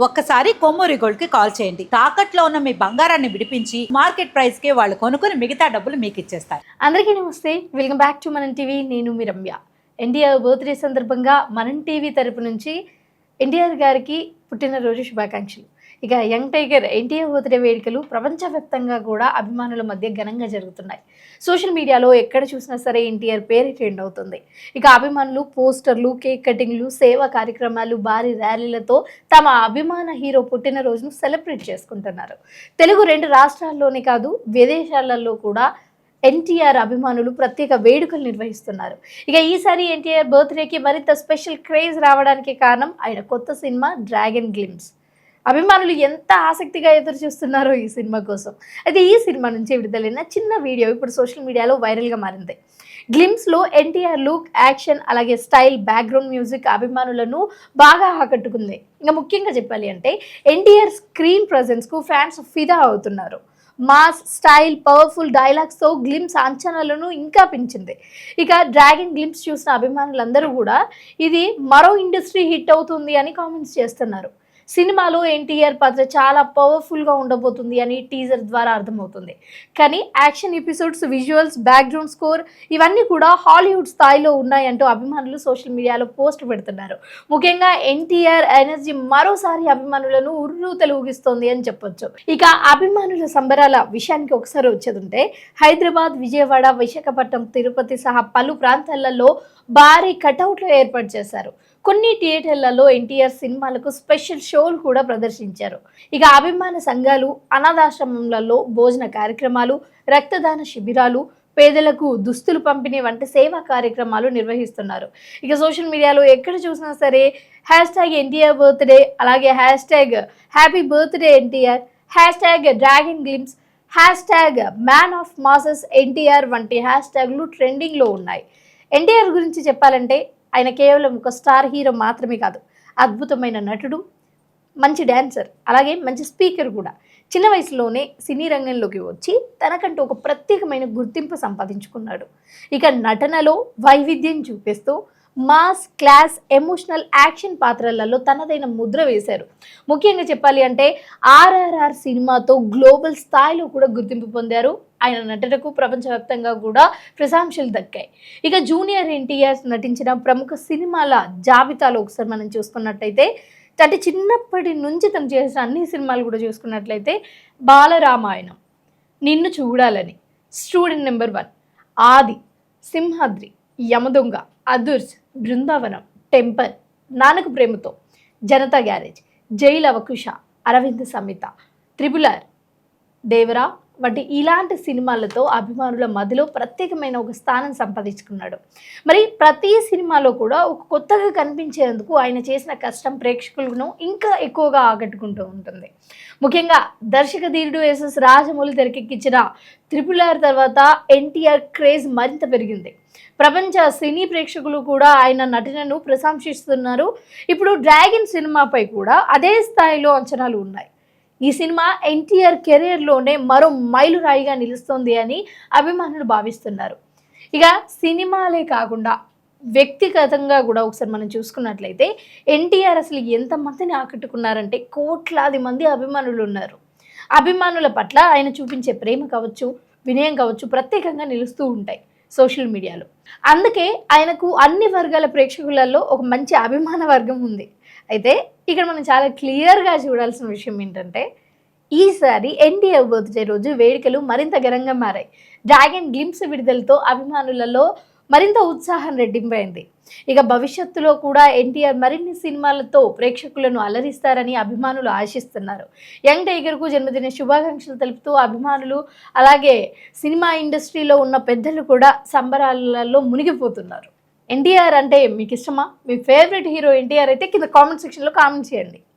ఒక్కసారి కొమ్మూరి గోల్డ్ కి కాల్ చేయండి. తాకట్లో ఉన్న మీ బంగారాన్ని విడిపించి మార్కెట్ ప్రైస్ కి వాళ్ళు కొనుక్కుని మిగతా డబ్బులు మీకు ఇచ్చేస్తారు. అందరికీ నమస్తే, వెల్కమ్ బ్యాక్ టు మనం టీవీ. నేను మీ రమ్య. ఎన్టీఆర్ బర్త్డే సందర్భంగా మనం టీవీ తరపు నుంచి ఎన్టీఆర్ గారికి పుట్టినరోజు శుభాకాంక్షలు. ఇక యంగ్ టైగర్ ఎన్టీఆర్ బర్త్డే వేడుకలు ప్రపంచవ్యాప్తంగా కూడా అభిమానుల మధ్య ఘనంగా జరుగుతున్నాయి. సోషల్ మీడియాలో ఎక్కడ చూసినా సరే ఎన్టీఆర్ పేరు ట్రెండ్ అవుతుంది. ఇక అభిమానులు పోస్టర్లు, కేక్ కటింగ్లు, సేవా కార్యక్రమాలు, భారీ ర్యాలీలతో తమ అభిమాన హీరో పుట్టినరోజును సెలబ్రేట్ చేసుకుంటున్నారు. తెలుగు 2 రాష్ట్రాల్లోనే కాదు, విదేశాలలో కూడా ఎన్టీఆర్ అభిమానులు ప్రత్యేక వేడుకలు నిర్వహిస్తున్నారు. ఇక ఈసారి ఎన్టీఆర్ బర్త్డేకి మరింత స్పెషల్ క్రేజ్ రావడానికి కారణం ఆయన కొత్త సినిమా డ్రాగన్ గ్లిమ్స్. అభిమానులు ఎంత ఆసక్తిగా ఎదురు చూస్తున్నారో ఈ సినిమా కోసం. అయితే ఈ సినిమా నుంచి విడుదలైన చిన్న వీడియో ఇప్పుడు సోషల్ మీడియాలో వైరల్గా మారింది. గ్లిమ్స్లో ఎన్టీఆర్ లుక్, యాక్షన్, అలాగే స్టైల్, బ్యాక్గ్రౌండ్ మ్యూజిక్ అభిమానులను బాగా ఆకట్టుకుంది. ఇంకా ముఖ్యంగా చెప్పాలి అంటే ఎన్టీఆర్ స్క్రీన్ ప్రజెన్స్కు ఫ్యాన్స్ ఫిదా అవుతున్నారు. మాస్, స్టైల్, పవర్ఫుల్ డైలాగ్స్తో గ్లిమ్స్ అంచనాలను ఇంకా పెంచింది. ఇక డ్రాగన్ గ్లిమ్స్ చూసిన అభిమానులందరూ కూడా ఇది మరో ఇండస్ట్రీ హిట్ అవుతుంది అని కామెంట్స్ చేస్తున్నారు. సినిమాలో ఎన్టీఆర్ పాత్ర చాలా పవర్ఫుల్గా ఉండబోతుంది అని టీజర్ ద్వారా అర్థమవుతుంది. కానీ action episodes, visuals, background score ఇవన్నీ కూడా హాలీవుడ్ స్థాయిలో ఉన్నాయంటూ అభిమానులు సోషల్ మీడియాలో పోస్ట్ పెడుతున్నారు. ముఖ్యంగా ఎన్టీఆర్ ఎనర్జీ మరోసారి అభిమానులను ఉర్రూతలూగిస్తోంది అని చెప్పొచ్చు. ఇక అభిమానుల సంబరాల విషయానికి ఒకసారి వచ్చేదుంటే హైదరాబాద్, విజయవాడ, విశాఖపట్నం, తిరుపతి సహా పలు ప్రాంతాలలో భారీ కటౌట్లు ఏర్పాటు చేశారు. కొన్ని థియేటర్లలో ఎన్టీఆర్ సినిమాలకు స్పెషల్ షోలు కూడా ప్రదర్శించారు. ఇక అభిమాన సంఘాలు అనాథాశ్రమంలలో భోజన కార్యక్రమాలు, రక్తదాన శిబిరాలు, పేదలకు దుస్తులు పంపిణీ వంటి సేవా కార్యక్రమాలు నిర్వహిస్తున్నారు. ఇక సోషల్ మీడియాలో ఎక్కడ చూసినా సరే #ఎన్టీఆర్ బర్త్డే, అలాగే happy birthday NTR, #dragon glimpse, man of masses NTR వంటి హ్యాష్ట్యాగ్లు ట్రెండింగ్లో ఉన్నాయి. ఎన్టీఆర్ గురించి చెప్పాలంటే ఆయన కేవలం ఒక స్టార్ హీరో మాత్రమే కాదు, అద్భుతమైన నటుడు, మంచి డ్యాన్సర్, అలాగే మంచి స్పీకర్ కూడా. చిన్న వయసులోనే సినీ రంగంలోకి వచ్చి తనకంటూ ఒక ప్రత్యేకమైన గుర్తింపు సంపాదించుకున్నాడు. ఇక నటనలో వైవిధ్యం చూపిస్తూ మాస్, క్లాస్, ఎమోషనల్, యాక్షన్ పాత్రలలో తనదైన ముద్ర వేశారు. ముఖ్యంగా చెప్పాలి అంటే RRR సినిమాతో గ్లోబల్ స్థాయిలో కూడా గుర్తింపు పొందారు. ఆయన నటనకు ప్రపంచవ్యాప్తంగా కూడా ప్రశంసలు దక్కాయి. ఇక జూనియర్ ఎన్టీఆర్ నటించిన ప్రముఖ సినిమాల జాబితాలో ఒకసారి మనం చూసుకున్నట్లయితే, అంటే చిన్నప్పటి నుంచి తను చేసిన అన్ని సినిమాలు కూడా చూసుకున్నట్లయితే బాలరామాయణం, నిన్ను చూడాలని, స్టూడెంట్ నెంబర్ 1, ఆది, సింహాద్రి, యమదొంగ, అదుర్స్, Brindavanam, temple, Nannaku Prematho, Janata garage, jail అవకుశ, Arvind సమేత, త్రిపుల్ R, దేవరా వంటి ఇలాంటి సినిమాలతో అభిమానుల మధ్యలో ప్రత్యేకమైన ఒక స్థానం సంపాదించుకున్నాడు. మరి ప్రతి సినిమాలో కూడా ఒక కొత్తగా కనిపించేందుకు ఆయన చేసిన కష్టం ప్రేక్షకులను ఇంకా ఎక్కువగా ఆకట్టుకుంటూ ఉంటుంది. ముఖ్యంగా దర్శక ధీరుడు SS రాజమౌళి తెరకెక్కించిన త్రిపుల్ R తర్వాత ఎన్టీఆర్ క్రేజ్ మరింత పెరిగింది. ప్రపంచ సినీ ప్రేక్షకులు కూడా ఆయన నటనను ప్రశంసిస్తున్నారు. ఇప్పుడు డ్రాగన్ సినిమాపై కూడా అదే స్థాయిలో అంచనాలు ఉన్నాయి. ఈ సినిమా ఎన్టీఆర్ కెరీర్లోనే మరో మైలురాయిగా నిలుస్తుంది అని అభిమానులు భావిస్తున్నారు. ఇక సినిమాలే కాకుండా వ్యక్తిగతంగా కూడా ఒకసారి మనం చూసుకున్నట్లయితే ఎన్టీఆర్ అసలు ఎంతమందిని ఆకట్టుకున్నారంటే కోట్లాది మంది అభిమానులు ఉన్నారు. అభిమానుల పట్ల ఆయన చూపించే ప్రేమ కావచ్చు, వినయం కావచ్చు ప్రత్యేకంగా నిలుస్తూ ఉంటాయి సోషల్ మీడియాలో. అందుకే ఆయనకు అన్ని వర్గాల ప్రేక్షకులలో ఒక మంచి అభిమాన వర్గం ఉంది. అయితే ఇక్కడ మనం చాలా క్లియర్గా చూడాల్సిన విషయం ఏంటంటే ఈసారి ఎన్టీఆర్ బర్త్డే రోజు వేడుకలు మరింత ఘనంగా మారాయి. డ్రాగన్ గ్లిమ్స్ విడుదలతో అభిమానులలో మరింత ఉత్సాహం రెట్టింపైంది. ఇక భవిష్యత్తులో కూడా ఎన్టీఆర్ మరిన్ని సినిమాలతో ప్రేక్షకులను అలరిస్తారని అభిమానులు ఆశిస్తున్నారు. యంగ్ టైగర్కు జన్మదిన శుభాకాంక్షలు తెలుపుతూ అభిమానులు, అలాగే సినిమా ఇండస్ట్రీలో ఉన్న పెద్దలు కూడా సంబరాలలో మునిగిపోతున్నారు. ఎన్టీఆర్ అంటే మీకు ఇష్టమా? మీ ఫేవరెట్ హీరో ఎన్టీఆర్ అయితే కింద కామెంట్ సెక్షన్లో కామెంట్ చేయండి.